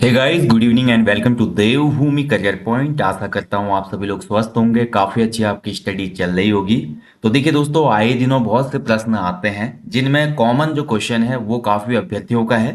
Hey guys, good evening and welcome to Devbhoomi career point. आशा करता हूँ आप सभी लोग स्वस्थ होंगे, काफी अच्छी आपकी स्टडी चल रही होगी। तो देखिए दोस्तों, आए दिनों बहुत से प्रश्न आते हैं जिनमें कॉमन जो क्वेश्चन है वो काफी अभ्यर्थियों का है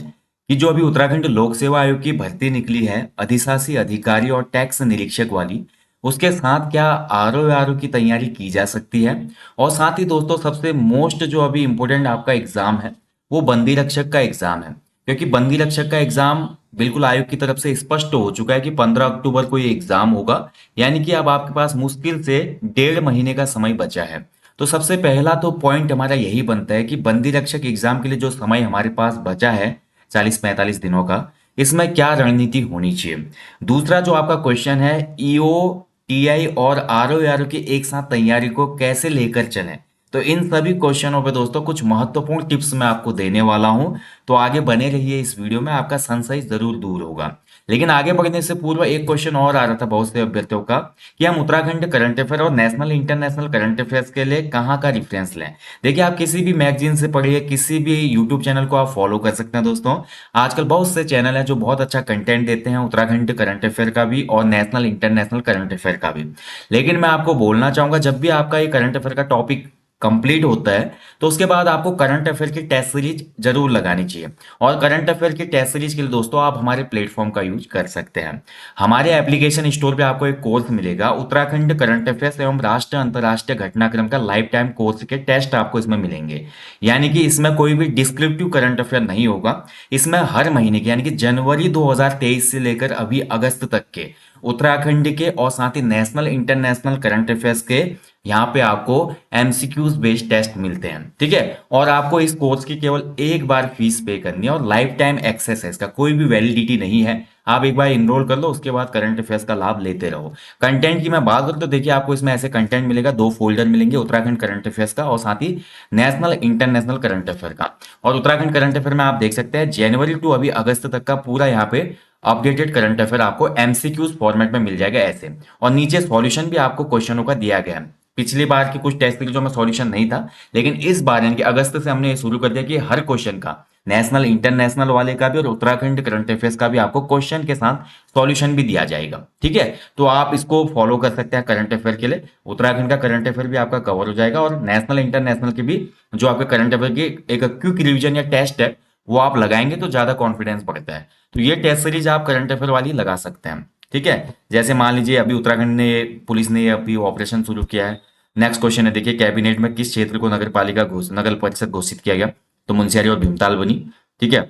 कि जो अभी उत्तराखंड लोक सेवा आयोग की भर्ती निकली है अधिशासी अधिकारी और टैक्स निरीक्षक वाली, उसके साथ क्या आरओ की तैयारी की जा सकती है। और साथ ही दोस्तों, सबसे मोस्ट जो अभी इम्पोर्टेंट आपका एग्जाम है वो बंदी रक्षक का एग्जाम है, क्योंकि बंदी रक्षक का एग्जाम बिल्कुल आयोग की तरफ से स्पष्ट हो चुका है कि 15 अक्टूबर को ये एग्जाम होगा। यानी कि अब आपके पास मुश्किल से 1.5 महीने का समय बचा है। तो सबसे पहला तो पॉइंट हमारा यही बनता है कि बंदी रक्षक एग्जाम के लिए जो समय हमारे पास बचा है 40-45 दिनों का, इसमें क्या रणनीति होनी चाहिए। दूसरा जो आपका क्वेश्चन है, ईओ टीआई और आरओ की एक साथ तैयारी को कैसे लेकर चलें। तो इन सभी क्वेश्चनों पे दोस्तों कुछ महत्वपूर्ण टिप्स मैं आपको देने वाला हूं। तो आगे बने रहिए इस वीडियो में, आपका संशय जरूर दूर होगा। लेकिन आगे बढ़ने से पूर्व एक क्वेश्चन और आ रहा था बहुत से अभ्यर्थियों का कि हम उत्तराखंड करंट अफेयर और नेशनल इंटरनेशनल करंट अफेयर्स के लिए कहाँ का रेफरेंस लें। देखिए, आप किसी भी मैगजीन से पढ़िए, किसी भी यूट्यूब चैनल को आप फॉलो कर सकते हैं दोस्तों। आजकल बहुत से चैनल हैं जो बहुत अच्छा कंटेंट देते हैं उत्तराखंड करंट अफेयर का भी और नेशनल इंटरनेशनल करंट अफेयर का भी। लेकिन मैं आपको बोलना चाहूंगा, जब भी आपका ये करंट अफेयर का टॉपिक कंप्लीट होता है तो उसके बाद आपको करंट अफेयर की टेस्ट सीरीज जरूर लगानी चाहिए। और करंट अफेयर की टेस्ट सीरीज के लिए दोस्तों आप हमारे प्लेटफॉर्म का यूज कर सकते हैं। हमारे एप्लीकेशन स्टोर पे आपको एक कोर्स मिलेगा, उत्तराखंड करंट अफेयर्स एवं राष्ट्रीय अंतर्राष्ट्रीय घटनाक्रम का लाइफ टाइम कोर्स के टेस्ट आपको इसमें मिलेंगे। यानी कि इसमें कोई भी डिस्क्रिप्टिव करंट अफेयर नहीं होगा। इसमें हर महीने के यानी कि जनवरी 2023 से लेकर अभी अगस्त तक के उत्तराखंड के और साथ ही नेशनल इंटरनेशनल करंट अफेयर्स के यहाँ पे आपको एमसीक्यूज बेस्ड टेस्ट मिलते हैं, ठीक है। और आपको इस कोर्स की केवल एक बार फीस पे करनी है और लाइफ टाइम एक्सेस है, इसका कोई भी वैलिडिटी नहीं है। आप एक बार इनरोल कर लो, उसके बाद करंट अफेयर्स का लाभ लेते रहो। कंटेंट की मैं बात करूं तो देखिए, आपको इसमें ऐसे कंटेंट मिलेगा, 2 फोल्डर मिलेंगे, उत्तराखंड करंट अफेयर्स का और साथ ही नेशनल इंटरनेशनल करंट अफेयर का। और उत्तराखंड करंट अफेयर में आप देख सकते हैं जनवरी टू अभी अगस्त तक का पूरा यहाँ पे अपडेटेड करंट अफेयर आपको एमसीक्यूज फॉर्मेट में मिल जाएगा ऐसे। और नीचे सॉल्यूशन भी आपको क्वेश्चनों का दिया गया है। पिछली बार की कुछ टेस्ट सीरीजों में सॉल्यूशन नहीं था, लेकिन इस बार यानी कि अगस्त से हमने ये शुरू कर दिया कि हर क्वेश्चन का, नेशनल इंटरनेशनल वाले का भी और उत्तराखंड करंट अफेयर्स का भी, आपको क्वेश्चन के साथ सॉल्यूशन भी दिया जाएगा, ठीक है। तो आप इसको फॉलो कर सकते हैं करंट अफेयर के लिए। उत्तराखंड का करंट अफेयर भी आपका कवर हो जाएगा और नेशनल इंटरनेशनल की भी जो आपके करंट अफेयर की एक क्विक रिवीजन या टेस्ट है वो आप लगाएंगे तो ज्यादा कॉन्फिडेंस बढ़ता है। तो ये टेस्ट सीरीज आप करंट अफेयर वाली लगा सकते हैं, ठीक है। जैसे मान लीजिए अभी उत्तराखंड ने, पुलिस ने अभी ऑपरेशन शुरू किया है। नेक्स्ट क्वेश्चन है, देखिए कैबिनेट में किस क्षेत्र को नगर परिषद घोषित किया गया। तो मुनस्यारी और भीमताल बनी, ठीक है।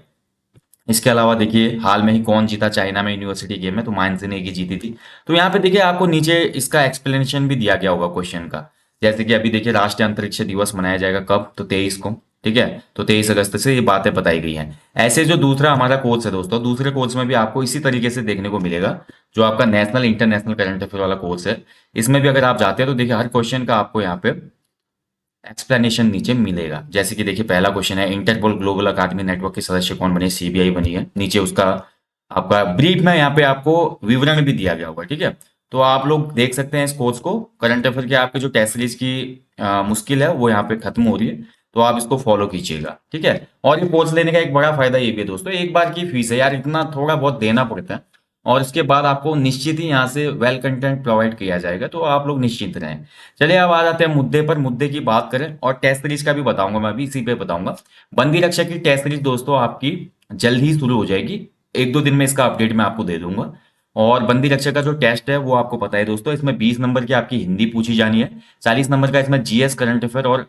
इसके अलावा देखिए हाल में ही कौन जीता चाइना में यूनिवर्सिटी गेम में, तो मानसी ने की जीती थी। तो यहाँ पे देखिए आपको नीचे इसका एक्सप्लेनेशन भी दिया गया होगा क्वेश्चन का। जैसे कि अभी देखिए राष्ट्रीय अंतरिक्ष दिवस मनाया जाएगा कब, तो 23 को, ठीक है। तो 23 अगस्त से ये बातें बताई गई हैं। ऐसे जो दूसरा हमारा कोर्स है दोस्तों, दूसरे कोर्स में भी आपको इसी तरीके से देखने को मिलेगा। जो आपका नेशनल इंटरनेशनल करंट अफेयर वाला कोर्स है, इसमें भी अगर आप जाते हैं तो देखिए हर क्वेश्चन का आपको यहाँ पे एक्सप्लेनेशन नीचे मिलेगा। जैसे कि देखिए पहला क्वेश्चन है, इंटरपोल ग्लोबल अकादमी नेटवर्क के सदस्य कौन बने, सीबीआई बनी है। नीचे उसका आपका ब्रीफ में यहाँ पे आपको विवरण भी दिया गया होगा, ठीक है। तो आप लोग देख सकते हैं इस कोर्स को। करंट अफेयर के आपके जो टेस्ट सीरीज की मुश्किल है वो यहाँ पे खत्म हो रही है, तो आप इसको फॉलो कीजिएगा, ठीक है। और ये कोर्स लेने का एक बड़ा फायदा ये भी है दोस्तों, एक बार की फीस है यार, इतना थोड़ा बहुत देना पड़ता है और इसके बाद आपको निश्चित ही यहाँ से वेल कंटेंट प्रोवाइड किया जाएगा, तो आप लोग निश्चिंत रहें। चलिए अब आ जाते हैं मुद्दे पर, मुद्दे की बात करें और टेस्ट सीरीज का भी बताऊंगा, मैं भी इसी पे बताऊंगा। बंदी रक्षक की टेस्ट सीरीज दोस्तों आपकी जल्द ही शुरू हो जाएगी, 1-2 दिन में इसका अपडेट मैं आपको दे दूंगा। और बंदी रक्षक का जो टेस्ट है वो आपको पता है दोस्तों, इसमें 20 नंबर की आपकी हिंदी पूछी जानी है, 40 नंबर का इसमें जीएस करंट अफेयर और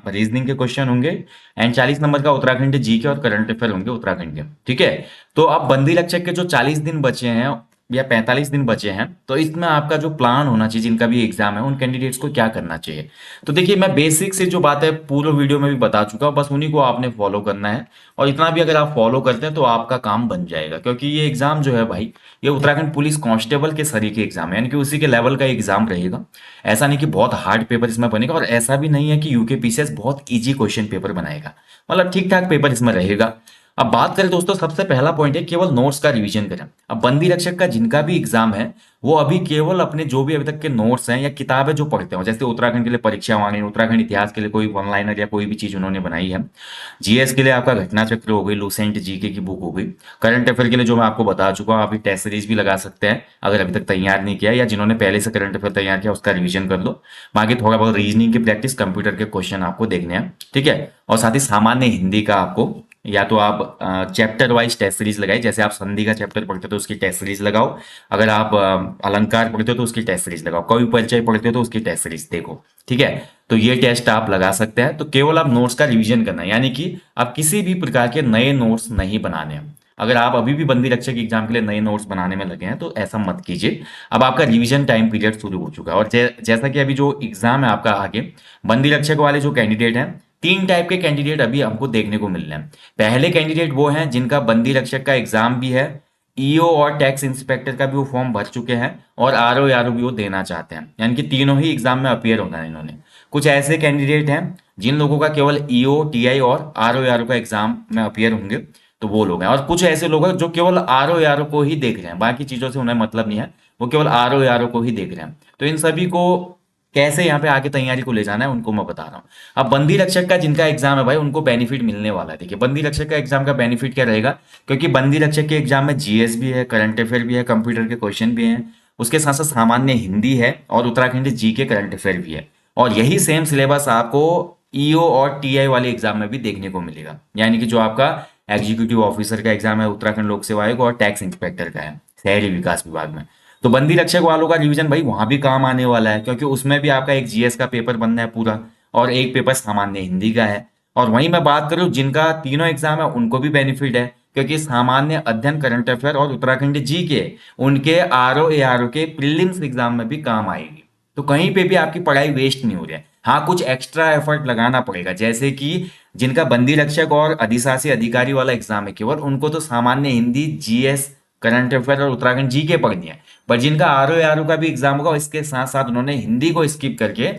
रीजनिंग के क्वेश्चन होंगे, एंड 40 नंबर का उत्तराखंड जी के और करंट अफेयर होंगे उत्तराखंड के, ठीक है। तो अब बंदी रक्षक के जो 40 दिन बचे हैं या 45 दिन बचे हैं, तो इसमें आपका जो प्लान होना चाहिए, जिनका भी एग्जाम है उन कैंडिडेट्स को क्या करना चाहिए। तो देखिए मैं बेसिक से जो बात है पूरे वीडियो में भी बता चुका हूँ, बस उन्हीं को आपने फॉलो करना है। और इतना भी अगर आप फॉलो करते हैं तो आपका काम बन जाएगा, क्योंकि ये एग्जाम जो है भाई, ये उत्तराखंड पुलिस कांस्टेबल के सरी के एग्जाम है, यानी कि उसी के लेवल का एग्जाम रहेगा। ऐसा नहीं कि बहुत हार्ड पेपर इसमें बनेगा, और ऐसा भी नहीं है कि यूके पीसीएस बहुत ईजी क्वेश्चन पेपर बनाएगा। मतलब ठीक ठाक पेपर इसमें रहेगा। अब बात करें दोस्तों, सबसे पहला पॉइंट है केवल नोट्स का रिवीजन करें। अब बंदी रक्षक का जिनका भी एग्जाम है वो अभी केवल अपने जो भी अभी तक के नोट्स हैं या किताबें जो पढ़ते हो, जैसे उत्तराखंड के लिए परीक्षा वाणी, उत्तराखंड इतिहास के लिए कोई वन लाइनर या कोई भी चीज उन्होंने बनाई है, जीएस के लिए आपका घटना चक्र हो गई, लूसेंट जीके की बुक हो गई, करंट अफेयर के लिए जो मैं आपको बता चुका हूँ, आप टेस्ट सीरीज भी लगा सकते हैं अगर अभी तक तैयार नहीं किया, या जिन्होंने पहले से करंट अफेयर तैयार किया उसका रिवीजन कर लो। बाकी थोड़ा बहुत रीजनिंग की प्रैक्टिस, कंप्यूटर के क्वेश्चन आपको देखने हैं, ठीक है। और साथ ही सामान्य हिंदी का आपको या तो आप चैप्टर वाइज टेस्ट सीरीज लगाए, जैसे आप संधि का चैप्टर पढ़ते हो तो उसकी टेस्ट सीरीज लगाओ, अगर आप अलंकार पढ़ते हो तो उसकी टेस्ट सीरीज लगाओ, कवि परिचय पढ़ते हो तो उसकी टेस्ट सीरीज देखो, ठीक है। तो ये टेस्ट आप लगा सकते हैं। तो केवल आप नोट्स का रिवीजन करना है, यानी कि आप किसी भी प्रकार के नए नोट्स नहीं बनाने हैं। अगर आप अभी भी बंदी रक्षक एग्जाम के लिए नए नोट्स बनाने में लगे हैं तो ऐसा मत कीजिए। अब आपका रिवीजन टाइम पीरियड शुरू हो चुका है, और जैसा कि अभी जो एग्जाम है आपका आगे, बंदी रक्षक वाले जो कैंडिडेट हैं, तीन टाइप के कैंडिडेट अभी हमको देखने को मिल रहे हैं। पहले कैंडिडेट वो हैं जिनका बंदी रक्षक का एग्जाम भी है, ईओ और टैक्स इंस्पेक्टर का भी वो फॉर्म भर चुके हैं, और आरओ आरओ भी वो देना चाहते हैं, यानी कि तीनों ही एग्जाम में अपीयर होना है इन्होंने। कुछ ऐसे कैंडिडेट हैं जिन लोगों का केवल ईओ टीआई और आरओ आरओ का एग्जाम में अपीयर होंगे, तो वो लोग हैं। और कुछ ऐसे लोग हैं जो केवल आरओ आरओ को ही देख रहे हैं, बाकी चीजों से उन्हें मतलब नहीं है, वो केवल आरओ आरओ को ही देख रहे हैं। तो इन सभी को कैसे यहाँ पे आगे तैयारी को ले जाना है उनको मैं बता रहा हूँ। अब बंदी रक्षक का जिनका एग्जाम है भाई, उनको बेनिफिट मिलने वाला है। देखिए बंदी रक्षक का एग्जाम का बेनिफिट क्या रहेगा, क्योंकि बंदी रक्षक के एग्जाम में जीएस भी है, करंट अफेयर भी है, कंप्यूटर के क्वेश्चन भी हैं, उसके साथ साथ सामान्य हिंदी है, और उत्तराखंड जी के करंट अफेयर भी है। और यही सेम सिलेबस आपको ईओ और टीआई वाले एग्जाम में भी देखने को मिलेगा, यानी कि जो आपका एग्जीक्यूटिव ऑफिसर का एग्जाम है उत्तराखंड लोक सेवा आयोग, और टैक्स इंस्पेक्टर का है शहरी विकास विभाग में। तो बंदी रक्षक वालों का रिवीजन भाई वहां भी काम आने वाला है, क्योंकि उसमें भी आपका एक जीएस का पेपर बनना है पूरा, और एक पेपर सामान्य हिंदी का है। और वहीं मैं बात करूं जिनका तीनों एग्जाम है उनको भी बेनिफिट है, क्योंकि सामान्य अध्ययन, करंट अफेयर और उत्तराखंड जी के उनके आरओ ए आर ओ के प्रीलिम्स एग्जाम में भी काम आएगी। तो कहीं पे भी आपकी पढ़ाई वेस्ट नहीं हो रही है। हाँ, कुछ एक्स्ट्रा एफर्ट लगाना पड़ेगा, जैसे कि जिनका बंदी रक्षक और अधिशासी अधिकारी वाला एग्जाम है केवल, उनको तो सामान्य हिंदी, जीएस, करंट अफेयर और उत्तराखंड जी के पढ़नी है। पर जिनका आरओ आरओ का भी एग्जाम होगा, इसके साथ साथ उन्होंने हिंदी को स्किप करके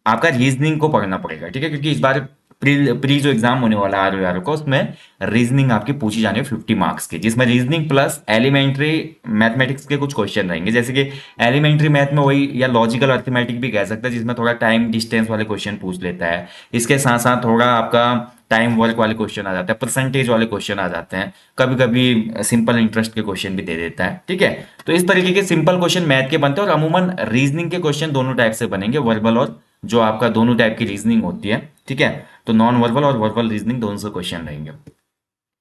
आपका रीजनिंग को पढ़ना पड़ेगा, ठीक है। क्योंकि इस बार प्री जो एग्जाम होने वाला है आरओ आरओ का, उसमें रीजनिंग आपकी पूछी जानी है 50 मार्क्स की, जिसमें रीजनिंग प्लस एलिमेंट्री मैथमेटिक्स के कुछ क्वेश्चन रहेंगे, जैसे कि एलिमेंट्री मैथ में वही, या लॉजिकल अर्थमेटिक भी कह सकते हैं, जिसमें थोड़ा टाइम डिस्टेंस वाले क्वेश्चन पूछ लेता है। इसके साथ साथ थोड़ा आपका टाइम वर्क वाले क्वेश्चन आ जाते हैं, परसेंटेज वाले क्वेश्चन आ जाते हैं, कभी कभी सिंपल इंटरेस्ट के क्वेश्चन भी दे देता है, ठीक है। तो इस तरीके के सिंपल क्वेश्चन मैथ के बनते हैं, और अमूमन रीजनिंग के क्वेश्चन दोनों टाइप से बनेंगे, वर्बल और जो आपका दोनों टाइप की रीजनिंग होती है, ठीक है। तो नॉन वर्बल और वर्बल रीजनिंग दोनों से क्वेश्चन रहेंगे।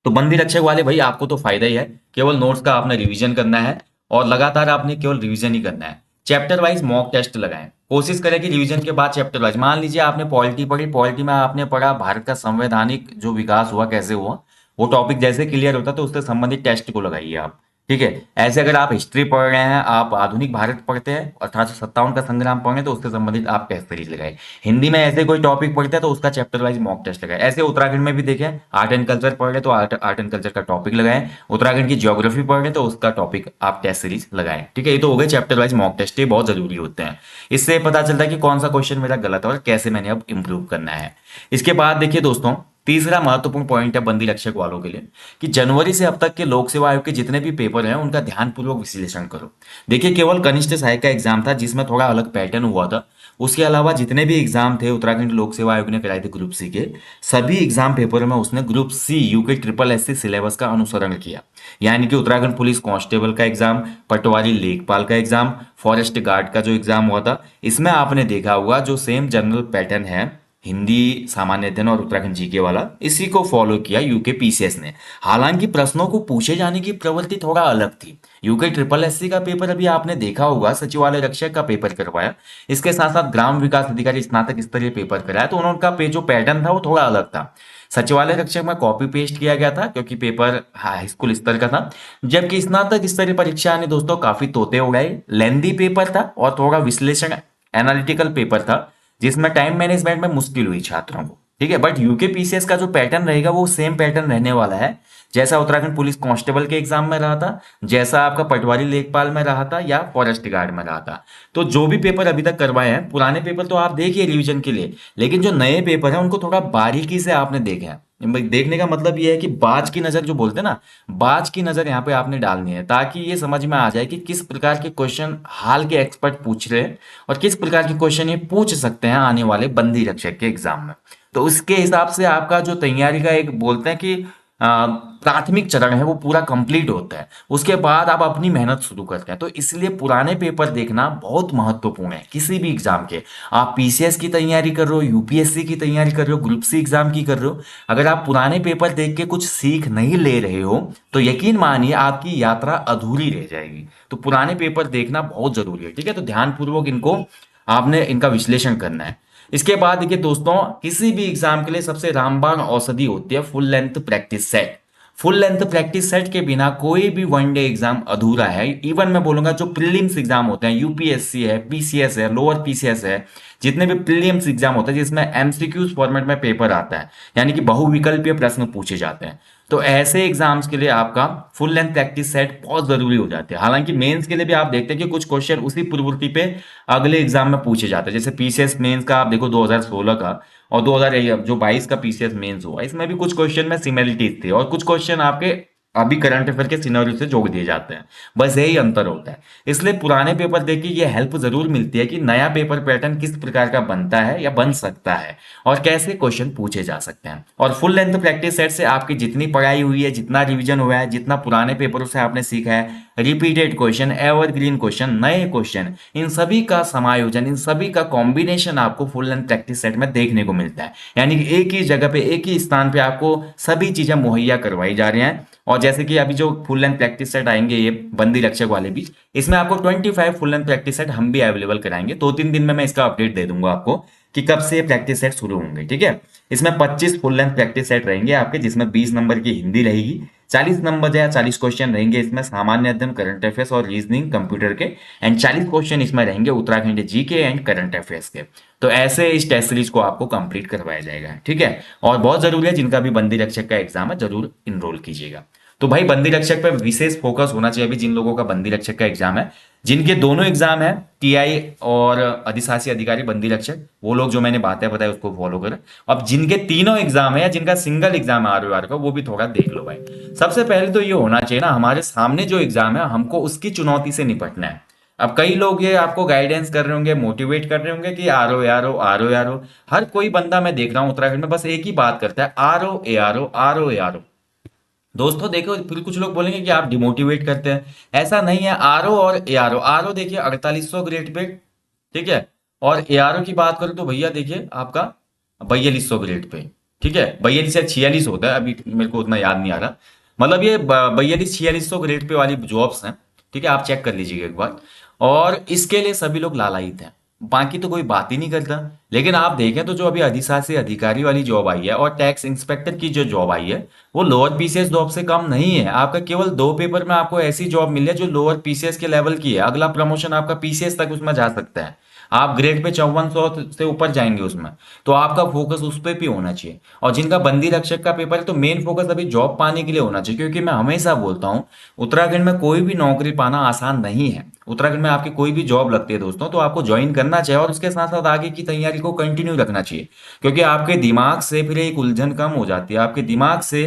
तो बंदी रक्षक वाले भाई आपको तो फायदा ही है, केवल नोट्स का आपने रिवीजन करना है, और लगातार आपने केवल रिवीजन ही करना है। चैप्टर वाइज मॉक टेस्ट लगाएं, कोशिश करें कि रिवीजन के बाद चैप्टर वाइज, मान लीजिए आपने पॉलिटी पढ़ी, पॉलिटी में आपने पढ़ा भारत का संवैधानिक जो विकास हुआ कैसे हुआ, वो टॉपिक जैसे क्लियर होता है तो उससे संबंधित टेस्ट को लगाइए आप, ठीक है। ऐसे अगर आप हिस्ट्री पढ़ रहे हैं, आप आधुनिक भारत पढ़ते हैं, 1857 का संग्राम पढ़ रहे हैं, तो उससे संबंधित आप टेस्ट सीरीज लगाए। हिंदी में ऐसे कोई टॉपिक पढ़ते हैं तो उसका चैप्टर वाइज मॉक टेस्ट लगाए। ऐसे उत्तराखंड में भी देखें, आर्ट एंड कल्चर पढ़ रहे तो आर्ट एंड कल्चर का टॉपिक लगाएं, उत्तराखंड की ज्योग्राफी पढ़ रहे तो उसका टॉपिक आप टेस्ट सीरीज लगाएं, ठीक है। ये तो हो गए चैप्टर वाइज मॉक टेस्ट, ये बहुत जरूरी होते हैं। इससे पता चलता है कि कौन सा क्वेश्चन मेरा गलत है और कैसे मैंने अब इंप्रूव करना है। इसके बाद देखिए दोस्तों, तीसरा महत्वपूर्ण पॉइंट है बंदी रक्षक वालों के लिए, कि जनवरी से अब तक के लोक सेवा आयोग के जितने भी पेपर हैं उनका ध्यानपूर्वक विश्लेषण करो। देखिए केवल कनिष्ठ सहायक का एग्जाम था जिसमें थोड़ा अलग पैटर्न हुआ था, उसके अलावा जितने भी एग्जाम थे उत्तराखंड लोक सेवा आयोग ने कराए थे ग्रुप सी के, सभी एग्जाम पेपरों में उसने group C UK triple S C syllabus का अनुसरण किया। यानी कि उत्तराखंड पुलिस कांस्टेबल का एग्जाम, पटवारी लेखपाल का एग्जाम, फॉरेस्ट गार्ड का जो एग्जाम हुआ था, इसमें आपने देखा होगा जो सेम जनरल पैटर्न है, हिंदी, सामान्य अध्ययन और उत्तराखंड जीके वाला, इसी को फॉलो किया यूके पीसीएस ने। हालांकि प्रश्नों को पूछे जाने की प्रवृत्ति थोड़ा अलग थी। यूके ट्रिपल एससी का पेपर अभी आपने देखा होगा, सचिवालय रक्षक का पेपर करवाया, इसके साथ साथ ग्राम विकास अधिकारी स्नातक स्तरीय पेपर कराया, तो उनका जो पैटर्न था वो थोड़ा अलग था। सचिवालय रक्षक में कॉपी पेस्ट किया गया था क्योंकि पेपर हाई स्कूल स्तर का था, जबकि स्नातक स्तरीय परीक्षा ने दोस्तों काफी तोते उड़ाए, लेंदी पेपर था और थोड़ा विश्लेषण एनालिटिकल पेपर था, जिसमें टाइम मैनेजमेंट में मुश्किल हुई छात्रों को, ठीक है। बट यूके पीसीएस का जो पैटर्न रहेगा वो सेम पैटर्न रहने वाला है, जैसा उत्तराखंड पुलिस कांस्टेबल के एग्जाम में रहा था, जैसा आपका पटवारी लेखपाल में रहा था या फॉरेस्ट गार्ड में रहा था। तो जो भी पेपर अभी तक करवाए हैं, पुराने पेपर तो आप देखिए रिवीजन के लिए, लेकिन जो नए पेपर हैं उनको थोड़ा बारीकी से आपने देखे हैं। भाई देखने का मतलब ये है कि बाज की नजर जो बोलते हैं ना, बाज की नजर यहाँ पे आपने डालनी है, ताकि ये समझ में आ जाए कि किस प्रकार के क्वेश्चन हाल के एक्सपर्ट पूछ रहे हैं और किस प्रकार के क्वेश्चन ये पूछ सकते हैं आने वाले बंदी रक्षक के एग्जाम में। तो उसके हिसाब से आपका जो तैयारी का एक बोलते हैं कि प्राथमिक चरण है वो पूरा कंप्लीट होता है, उसके बाद आप अपनी मेहनत शुरू करते हैं। तो इसलिए पुराने पेपर देखना बहुत महत्वपूर्ण है किसी भी एग्जाम के। आप पीसीएस की तैयारी कर रहे हो, यूपीएससी की तैयारी कर रहे हो, ग्रुप सी एग्जाम की कर रहे हो, अगर आप पुराने पेपर देख के कुछ सीख नहीं ले रहे हो तो यकीन मानिए आपकी यात्रा अधूरी रह जाएगी। तो पुराने पेपर देखना बहुत जरूरी है, ठीक है। तो ध्यानपूर्वक इनको आपने इनका विश्लेषण करना है। इसके बाद देखिए दोस्तों, किसी भी एग्जाम के लिए सबसे रामबाण औषधि होती है full length practice set. Full length practice set के बिना कोई भी वनडे एग्जाम अधूरा है। इवन मैं बोलूंगा जो प्रीलिम्स एग्जाम होते हैं, यूपीएससी है, पीसीएस है, लोअर पीसीएस है, जितने भी प्रीलिम्स एग्जाम होते हैं जिसमें एमसीक्यूज फॉर्मेट में पेपर आता है, यानी कि बहुविकल्पीय प्रश्न पूछे जाते हैं, तो ऐसे एग्जाम्स के लिए आपका फुल लेंथ प्रैक्टिस सेट बहुत जरूरी हो जाती है। हालांकि मेंस के लिए भी आप देखते हैं कि कुछ क्वेश्चन उसी प्रवृत्ति पे अगले एग्जाम में पूछे जाते हैं। जैसे पीसीएस मेंस का आप देखो 2016 का और 2022 का पीसीएस मेंस हुआ, इसमें भी कुछ क्वेश्चन में सिमिलरिटीज थी और कुछ क्वेश्चन आपके अभी करंट अफेयर के सिनेरियो से जोड़ दिए जाते हैं, बस यही अंतर होता है। इसलिए पुराने पेपर देख के ये हेल्प जरूर मिलती है कि नया पेपर पैटर्न किस प्रकार का बनता है या बन सकता है और कैसे क्वेश्चन पूछे जा सकते हैं। और फुल लेंथ प्रैक्टिस सेट से आपकी जितनी पढ़ाई हुई है, जितना रिवीजन हुआ है, जितना पुराने पेपरों से आपने सीखा है, रिपीटेड क्वेश्चन, एवरग्रीन क्वेश्चन, नए क्वेश्चन, इन सभी का समायोजन, इन सभी का कॉम्बिनेशन आपको फुल लेंथ प्रैक्टिस सेट में देखने को मिलता है। यानी कि एक ही जगह पे, एक ही स्थान पे आपको सभी चीजें मुहैया करवाई जा रही हैं। और जैसे कि अभी जो फुल लेंथ प्रैक्टिस सेट आएंगे ये बंदी रक्षक वाले भी, इसमें आपको 25 फुल लेंथ प्रैक्टिस सेट हम भी अवेलेबल कराएंगे। 2-3 दिन में मैं इसका अपडेट दे दूंगा आपको कि कब से प्रैक्टिस सेट शुरू होंगे, ठीक है। इसमें 25 फुल लेंथ प्रैक्टिस सेट रहेंगे आपके, जिसमें 20 नंबर की हिंदी रहेगी, 40 नंबर या 40 क्वेश्चन रहेंगे इसमें सामान्य अध्ययन, करंट अफेयर्स और रीजनिंग कंप्यूटर के, एंड 40 क्वेश्चन इसमें रहेंगे Uttarakhand GK and current affairs के। तो ऐसे इस टेस्ट सीरीज को आपको कंप्लीट करवाया जाएगा, ठीक है। और बहुत जरूरी है, जिनका भी बंदी रक्षक का एग्जाम है जरूर इनरोल कीजिएगा। तो भाई बंदी रक्षक पर विशेष फोकस होना चाहिए अभी जिन लोगों का बंदी रक्षक का एग्जाम है, जिनके दोनों एग्जाम है, टीआई और अधिशासी अधिकारी बंदी रक्षक, वो लोग जो मैंने बातें बताई उसको फॉलो करें। अब जिनके तीनों एग्जाम है या जिनका सिंगल एग्जाम है आर का, वो भी थोड़ा देख लो भाई। सबसे पहले तो ये होना चाहिए ना, हमारे सामने जो एग्जाम है हमको उसकी चुनौती से निपटना है। अब कई लोग ये आपको गाइडेंस कर रहे होंगे, मोटिवेट कर रहे होंगे कि आरो यारो आरो यारो। हर कोई बंदा मैं देख रहा हूँ उत्तराखंड में बस एक ही बात करता है, आरो ए आरो आरो ए आरो। दोस्तों देखो, फिर कुछ लोग बोलेंगे कि आप डिमोटिवेट करते हैं, ऐसा नहीं है। आरओ और एआरओ, आरओ देखिए 4800 ग्रेड पे, ठीक है, और एआरओ की बात करूं तो भैया देखिए आपका 4200 ग्रेड पे, ठीक है। 42 या 46 होता है, अभी मेरे को उतना याद नहीं आ रहा। मतलब ये 4200-4600 ग्रेड पे वाली जॉब्स हैं, ठीक है, आप चेक कर लीजिएगा एक बार। और इसके लिए सभी लोग लालायित हैं, बाकी तो कोई बात ही नहीं करता। लेकिन आप देखें तो जो अभी अधिशासी अधिकारी वाली जॉब आई है और टैक्स इंस्पेक्टर की जो जॉब आई है, वो लोअर पीसीएस जॉब से कम नहीं है। आपका केवल 2 पेपर में आपको ऐसी जॉब मिली है जो लोअर पीसीएस के लेवल की है, अगला प्रमोशन आपका पीसीएस तक उसमें जा सकता है। आप ग्रेड पे 5400 से ऊपर जाएंगे उसमें, तो आपका फोकस उस पर भी होना चाहिए। और जिनका बंदी रक्षक का पेपर है तो मेन फोकस अभी जॉब पाने के लिए होना चाहिए, क्योंकि मैं हमेशा बोलता हूँ उत्तराखंड में कोई भी नौकरी पाना आसान नहीं है। उत्तराखंड में आपकी कोई भी जॉब लगती है दोस्तों तो आपको ज्वाइन करना चाहिए और उसके साथ साथ आगे की तैयारी को कंटिन्यू रखना चाहिए, क्योंकि आपके दिमाग से फिर एक उलझन कम हो जाती है, आपके दिमाग से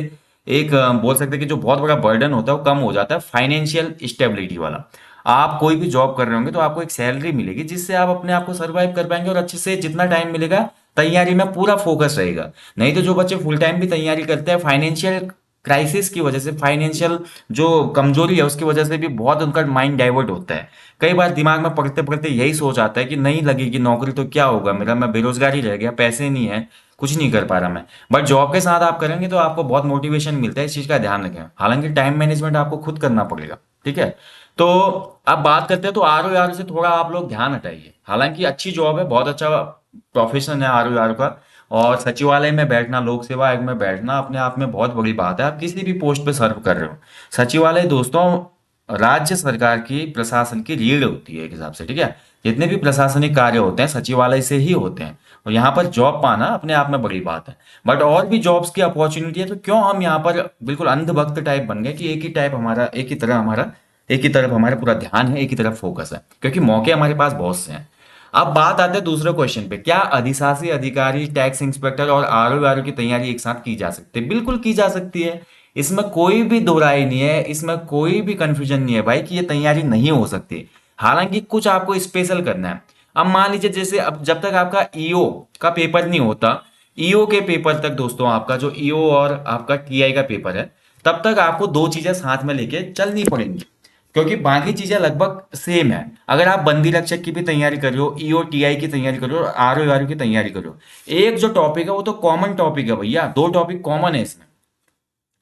एक बोल सकते हैं कि जो बहुत बड़ा बर्डन होता है वो कम हो जाता है, फाइनेंशियल स्टेबिलिटी वाला। आप कोई भी जॉब कर रहे होंगे तो आपको एक सैलरी मिलेगी जिससे आप अपने आप को सर्वाइव कर पाएंगे और अच्छे से जितना टाइम मिलेगा तैयारी में पूरा फोकस रहेगा। नहीं तो जो बच्चे फुल टाइम भी तैयारी करते हैं, फाइनेंशियल क्राइसिस की वजह से, फाइनेंशियल जो कमजोरी है उसकी वजह से भी बहुत उनका माइंड डाइवर्ट होता है। कई बार दिमाग में पढ़ते पढ़ते यही सोच आता है कि नहीं लगेगी नौकरी तो क्या होगा मेरा, मैं बेरोजगार ही रह गया, पैसे नहीं है, कुछ नहीं कर पा रहा मैं। बट जॉब के साथ आप करेंगे तो आपको बहुत मोटिवेशन मिलता है, इस चीज का ध्यान रखें। हालांकि टाइम मैनेजमेंट आपको खुद करना पड़ेगा, ठीक है। तो अब बात करते हैं तो आर यार से थोड़ा आप लोग ध्यान हटाइए। हालांकि अच्छी जॉब है, बहुत अच्छा प्रोफेशन है आर यार का, और सचिवालय में बैठना, लोक सेवा आयोग में बैठना अपने आप में बहुत बड़ी बात है। आप किसी भी पोस्ट पे सर्व कर रहे हो, सचिवालय दोस्तों राज्य सरकार की प्रशासन की रीढ़ होती है एक हिसाब से, ठीक है। जितने भी प्रशासनिक कार्य होते हैं सचिवालय से ही होते हैं। और यहाँ पर जॉब पाना अपने आप में बड़ी बात है। बट और भी जॉब्स की अपॉर्चुनिटी है, तो क्यों हम यहाँ पर बिल्कुल अंधभक्त टाइप बन गए कि एक ही तरफ हमारा पूरा ध्यान है, एक ही तरफ फोकस है, क्योंकि मौके हमारे पास बहुत से हैं। अब बात आते हैं दूसरे क्वेश्चन पे, क्या अधिशासी अधिकारी, टैक्स इंस्पेक्टर और आरओ की तैयारी एक साथ की जा सकती है? बिल्कुल की जा सकती है। इसमें कोई भी दो राय नहीं है, इसमें कोई भी कंफ्यूजन नहीं है भाई कि ये तैयारी नहीं हो सकती। हालांकि कुछ आपको स्पेशल करना है। अब मान लीजिए जैसे अब जब तक आपका ईओ का पेपर नहीं होता, ईओ के पेपर तक दोस्तों, आपका जो ईओ और आपका टीआई का पेपर है, तब तक आपको दो चीजें साथ में लेके चलनी पड़ेंगी, क्योंकि बाकी चीजें लगभग सेम है। अगर आप बंदी रक्षक की भी तैयारी कर रहे हो, ईओ टीआई की तैयारी कर रहे हो और आरओ की तैयारी कर रहे हो, एक जो टॉपिक है वो तो कॉमन टॉपिक है भैया, दो टॉपिक कॉमन है इसमें।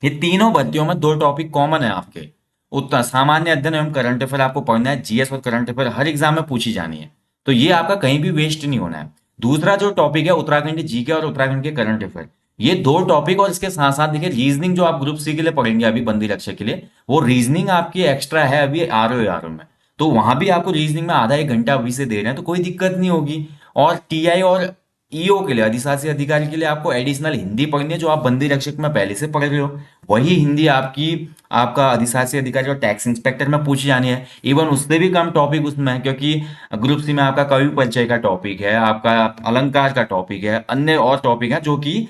ये तीनों भर्तियों में दो टॉपिक कॉमन है आपके। उत्तर सामान्य अध्ययन एवं करंट अफेयर आपको पढ़ना है, जीएस और करंट अफेयर हर एग्जाम में पूछी जानी है, तो ये आपका कहीं भी वेस्ट नहीं होना है। दूसरा जो टॉपिक है उत्तराखंड जीके और उत्तराखंड के करंट अफेयर, ये दो टॉपिक, और इसके साथ साथ देखिए रीजनिंग जो आप ग्रुप सी के लिए पढ़ेंगे अभी बंदी रक्षक के लिए, वो रीजनिंग आपकी एक्स्ट्रा है अभी आरओ में। तो वहां भी आपको रीजनिंग में आधा एक घंटा अभी से दे रहे हैं, तो कोई दिक्कत नहीं होगी। और टीआई और ईओ के लिए, अधिशासी अधिकारी के लिए, आपको एडिशनल हिंदी पढ़नी है, जो आप बंदी रक्षक में पहले से पढ़ रहे हो। वही हिंदी आपकी आपका अधिशासी अधिकारी और टैक्स इंस्पेक्टर में पूछी जानी है। इवन उससे भी कम टॉपिक उसमें है, क्योंकि ग्रुप सी में आपका कवि परिचय का टॉपिक है, आपका अलंकार का टॉपिक है, अन्य और टॉपिक है जो कि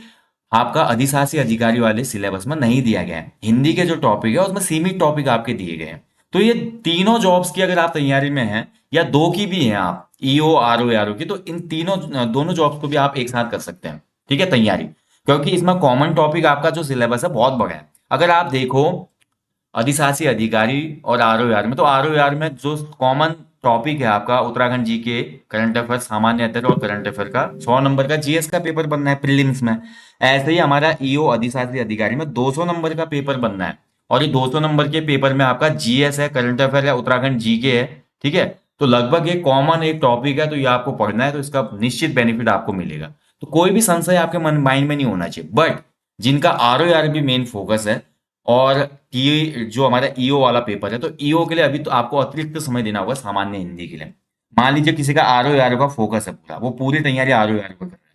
आपका अधिशासी अधिकारी वाले सिलेबस में नहीं दिया गया है। हिंदी के जो टॉपिक है उसमें सीमित टॉपिक आपके दिए गए हैं। तो ये तीनों जॉब्स की अगर आप तैयारी में हैं, या दो की भी हैं आप, ईओ आरओ की, तो इन तीनों दोनों जॉब्स को भी आप एक साथ कर सकते हैं, ठीक है, तैयारी। क्योंकि इसमें कॉमन टॉपिक आपका जो सिलेबस है बहुत बड़ा है। अगर आप देखो अधिशासी अधिकारी और आरओ में, तो आरओ में जो कॉमन टॉपिक है आपका उत्तराखंड जी के, करंट अफेयर, सामान्य अध्ययन और करंट अफेयर का 100 नंबर का जीएस का पेपर बनना है प्रीलिम्स में। ऐसे ही हमारा ईओ अधिशासी अधिकारी में 200 नंबर का पेपर बनना है, और ये 200 नंबर के पेपर में आपका जीएस है, करंट अफेयर है, उत्तराखंड जी के है, ठीक है। तो लगभग ये कॉमन एक टॉपिक है, तो ये आपको पढ़ना है, तो इसका निश्चित बेनिफिट आपको मिलेगा। तो कोई भी संशय आपके मन माइंड में नहीं होना चाहिए। बट जिनका आरओ भी मेन फोकस है, और टी जो हमारा ईओ वाला पेपर है, तो ईओ के लिए अभी तो आपको अतिरिक्त समय देना होगा सामान्य हिंदी के लिए। मान लीजिए किसी का आरओ का फोकस है पूरा, वो पूरी तैयारी आरओ पर कर रहा है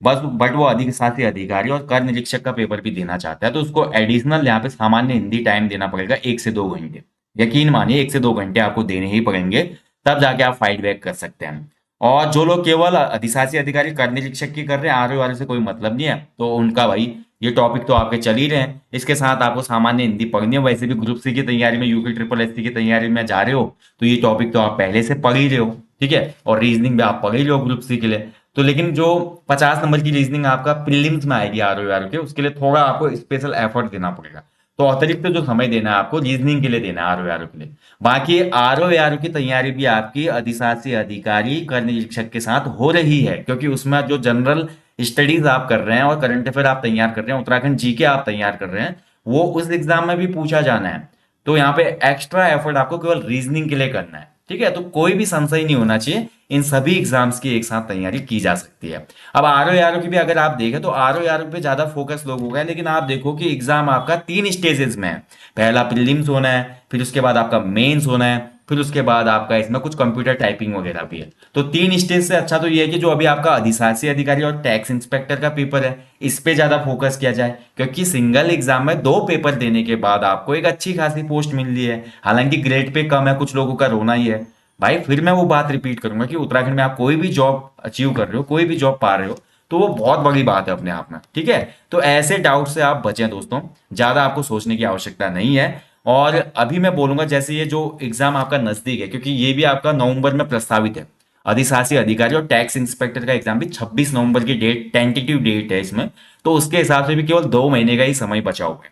बस, बट वो अधिक साथ ही अधिकारी और कर निरीक्षक का पेपर भी देना चाहता है, तो उसको एडिशनल यहाँ पे सामान्य हिंदी टाइम देना पड़ेगा 1 से 2 घंटे। यकीन मानिए 1 से 2 घंटे आपको देने ही पड़ेंगे, तब जाके आप फाइट बैक कर सकते हैं। और जो लोग केवल अधिशासी अधिकारी कर निरीक्षक की कर रहे हैं, आरओ से कोई मतलब नहीं है, तो उनका भाई ये टॉपिक तो आपके चल ही रहे हैं। इसके साथ आपको सामान्य हिंदी पढ़नी है, वैसे भी ग्रुप सी की तैयारी में, यूपी ट्रिपल एससी की तैयारी में जा रहे हो, तो ये टॉपिक तो आप पहले से पढ़ ही रहे हो, ठीक है। और रीजनिंग भी आप पढ़ ही रहे हो ग्रुप सी के लिए। तो लेकिन जो 50 नंबर की रीजनिंग आपका प्रीलिम्स में आएगी आरओ के, उसके लिए थोड़ा आपको स्पेशल एफर्ट देना पड़ेगा। तो अतिरिक्त जो समय देना है आपको रीजनिंग के लिए देना है आरओ के लिए। बाकी आरओ की तैयारी भी आपकी अधिशासी अधिकारी कर निरीक्षक के साथ हो रही है, क्योंकि उसमें जो जनरल स्टडीज आप कर रहे हैं और करंट अफेयर आप तैयार कर रहे हैं, उत्तराखंड जीके आप तैयार कर रहे हैं, वो उस एग्जाम में भी पूछा जाना है। तो यहाँ पे एक्स्ट्रा एफर्ट आपको केवल रीजनिंग के लिए करना है, ठीक है। तो कोई भी संशय नहीं होना चाहिए, इन सभी एग्जाम्स की एक साथ तैयारी की जा सकती है। अब आरओ की भी अगर आप देखें, तो आरओ पे ज्यादा फोकस लोग हो गए, लेकिन आप देखो कि एग्जाम आपका 3 स्टेजेस में है। पहला प्रीलिम्स होना है, फिर उसके बाद आपका मेंस होना है, फिर उसके बाद आपका इसमें कुछ कंप्यूटर टाइपिंग वगैरह भी है। तो 3 स्टेज से अच्छा तो ये है कि जो अभी आपका अधिशासी अधिकारी और टैक्स इंस्पेक्टर का पेपर है, इस पे ज्यादा फोकस किया जाए, क्योंकि सिंगल एग्जाम में 2 पेपर देने के बाद आपको एक अच्छी खासी पोस्ट मिल रही है। हालांकि ग्रेड पे कम है, कुछ लोगों का रोना ही है भाई। फिर मैं वो बात रिपीट करूंगा कि उत्तराखंड में आप कोई भी जॉब अचीव कर रहे हो, कोई भी जॉब पा रहे हो, तो वो बहुत बड़ी बात है अपने आप में, ठीक है। तो ऐसे डाउट से आप बचें दोस्तों, ज्यादा आपको सोचने की आवश्यकता नहीं है। और अभी मैं बोलूंगा, जैसे ये जो एग्जाम आपका नजदीक है, क्योंकि ये भी आपका नवंबर में प्रस्तावित है, अधिशासी अधिकारी और टैक्स इंस्पेक्टर का एग्जाम भी 26 नवंबर की डेट, टेंटेटिव डेट है इसमें। तो उसके हिसाब से भी केवल 2 महीने का ही समय बचा हुआ है,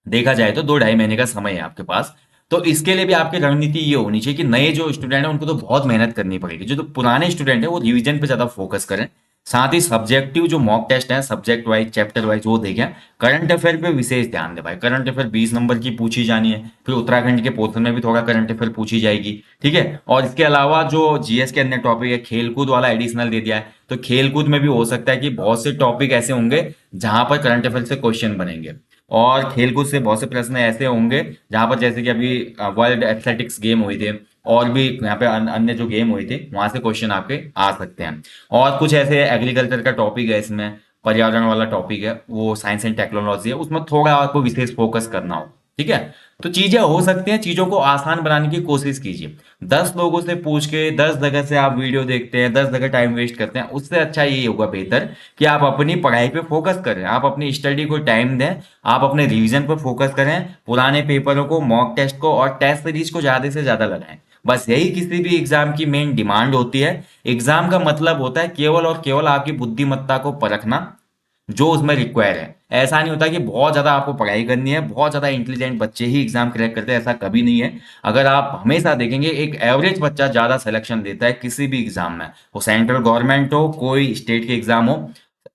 देखा जाए तो 2 ढाई महीने का समय है आपके पास। तो इसके लिए भी आपकी रणनीति ये होनी चाहिए कि नए जो स्टूडेंट हैं उनको तो बहुत मेहनत करनी पड़ेगी, जो तो पुराने स्टूडेंट हैं वो रिवीजन पे ज्यादा फोकस करें। साथ ही सब्जेक्टिव जो मॉक टेस्ट है, सब्जेक्ट वाइज चैप्टर वाइज, वो देखें। करंट अफेयर पे विशेष ध्यान दें भाई, करंट अफेयर 20 नंबर की पूछी जानी है, फिर उत्तराखंड के पोर्शन में भी थोड़ा करंट अफेयर पूछी जाएगी, ठीक है। और इसके अलावा जो जीएस के अन्य टॉपिक है, खेलकूद वाला एडिशनल दे दिया है, तो खेलकूद में भी हो सकता है कि बहुत से टॉपिक ऐसे होंगे जहां पर करंट अफेयर से क्वेश्चन बनेंगे। और खेलकूद से बहुत से प्रश्न ऐसे होंगे जहां पर, जैसे कि अभी वर्ल्ड एथलेटिक्स गेम हुए थे, और भी यहाँ पे अन्य जो गेम हुए थे वहां से क्वेश्चन आपके आ सकते हैं। और कुछ ऐसे एग्रीकल्चर का टॉपिक है इसमें, पर्यावरण वाला टॉपिक है, वो साइंस एंड टेक्नोलॉजी है, उसमें थोड़ा आपको विशेष फोकस करना हो। ठीक है, तो चीजें हो सकती हैं, चीजों को आसान बनाने की कोशिश कीजिए। 10 लोगों से पूछ के 10 जगह से आप वीडियो देखते हैं, 10 जगह टाइम वेस्ट करते हैं, उससे अच्छा यही होगा बेहतर कि आप अपनी पढ़ाई पे फोकस करें, आप अपनी स्टडी को टाइम दें, आप अपने रिवीजन पर फोकस करें, पुराने पेपरों को, मॉक टेस्ट को और टेस्ट सीरीज को ज्यादा से ज्यादा लगाएं। बस यही किसी भी एग्जाम की मेन डिमांड होती है। एग्जाम का मतलब होता है केवल और केवल आपकी बुद्धिमत्ता को परखना, जो उसमें रिक्वायर है। ऐसा नहीं होता कि बहुत ज्यादा आपको पढ़ाई करनी है, बहुत ज्यादा इंटेलिजेंट बच्चे ही एग्जाम क्रैक करते हैं, ऐसा कभी नहीं है। अगर आप हमेशा देखेंगे, एक एवरेज बच्चा ज्यादा सिलेक्शन देता है किसी भी एग्जाम में, वो सेंट्रल गवर्नमेंट हो, कोई स्टेट के एग्जाम हो।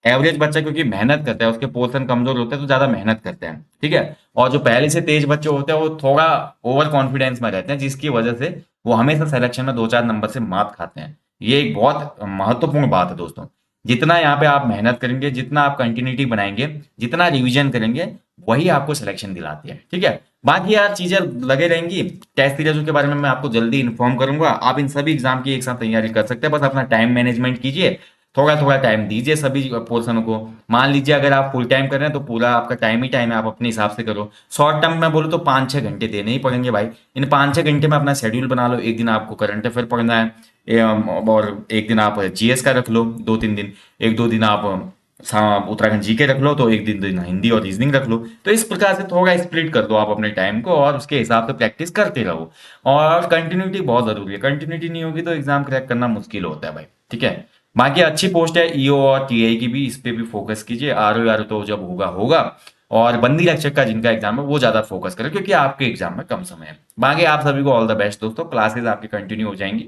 एवरेज बच्चा क्योंकि मेहनत करता है, उसके पोर्शन कमजोर होते हैं तो ज्यादा मेहनत करते हैं। ठीक है, और जो पहले से तेज बच्चे होते हैं वो थोड़ा ओवर कॉन्फिडेंस में रहते हैं, जिसकी वजह से वो हमेशा सिलेक्शन में 2-4 नंबर से मात खाते हैं। ये एक बहुत महत्वपूर्ण बात है दोस्तों। जितना यहाँ पे आप मेहनत करेंगे, जितना आप कंटिन्यूटी बनाएंगे, जितना रिवीजन करेंगे, वही आपको सिलेक्शन दिलाती है। ठीक है, बाकी यार चीजें लगे रहेंगी। टेस्ट सीरीजों के बारे में मैं आपको जल्दी इन्फॉर्म करूंगा। आप इन सभी एग्जाम की एक साथ तैयारी कर सकते हैं, बस अपना टाइम मैनेजमेंट कीजिए, थोड़ा थोड़ा टाइम दीजिए सभी पोर्शनों को। मान लीजिए अगर आप फुल टाइम कर रहे हैं तो पूरा आपका टाइम ही टाइम है, आप अपने हिसाब से करो। शॉर्ट टर्म में बोलो तो 5-6 घंटे देने ही पड़ेंगे भाई। इन 5-6 घंटे में अपना शेड्यूल बना लो, एक दिन आपको करंट अफेयर पढ़ना है, और एक दिन आप जीएस का रख लो, 2-3 दिन, 1-2 दिन आप उत्तराखंड जीके रख लो, तो एक दिन हिंदी और रीजनिंग रख लो। तो इस प्रकार से थोड़ा स्प्लिट कर दो आप अपने टाइम को, और उसके हिसाब से प्रैक्टिस करते रहो। और कंटिन्यूटी बहुत जरूरी है, कंटिन्यूटी नहीं होगी तो एग्जाम क्रैक करना मुश्किल होता है भाई। ठीक है, बाकी अच्छी पोस्ट है ईओ और टीआई की भी, इस पे भी फोकस कीजिए। आरओ आर तो जब होगा होगा। और बंदी रक्षक का जिनका एग्जाम है वो ज्यादा फोकस करें, क्योंकि आपके एग्जाम में कम समय है। बाकी आप सभी को ऑल द बेस्ट दोस्तों, क्लासेस आपकी कंटिन्यू हो जाएंगी,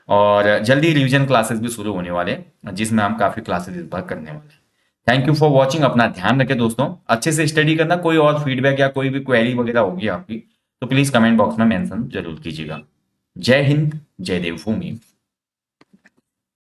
और जल्दी रिवीजन क्लासेस भी शुरू होने वाले हैं, जिसमें हम काफी क्लासेस इस बार करने वाले हैं। थैंक यू फॉर वॉचिंग, अपना ध्यान रखें दोस्तों, अच्छे से स्टडी करना। कोई और फीडबैक या कोई भी क्वेरी वगैरह होगी आपकी तो प्लीज कमेंट बॉक्स में मेंशन जरूर कीजिएगा। जय हिंद, जय देवभूमि।